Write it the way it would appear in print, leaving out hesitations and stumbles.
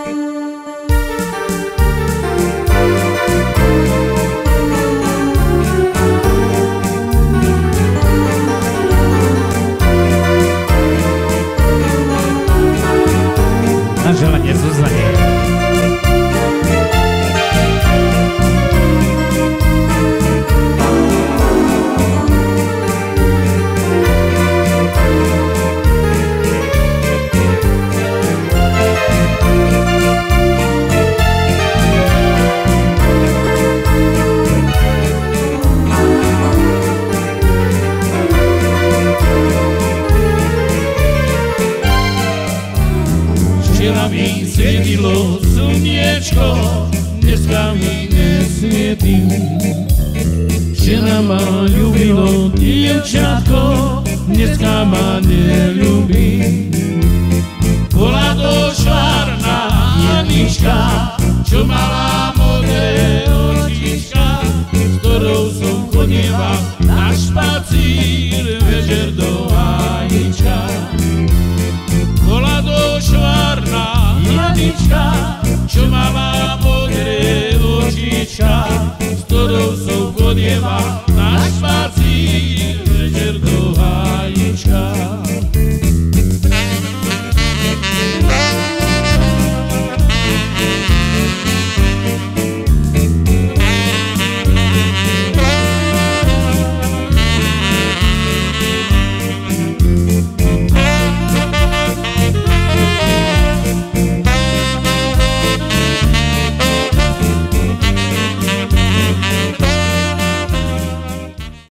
Na želanie Zuzane. Včera mi svietilo slniečko, dneska mi nesvietí. Včera ma ľúbilo dievčatko, dneska ma neľúbi. Bola to švárna Janička, čo mala modré očička, s ktorou som chodieval na špacír večer do Hájička. Bola to švárna Janička, čo mala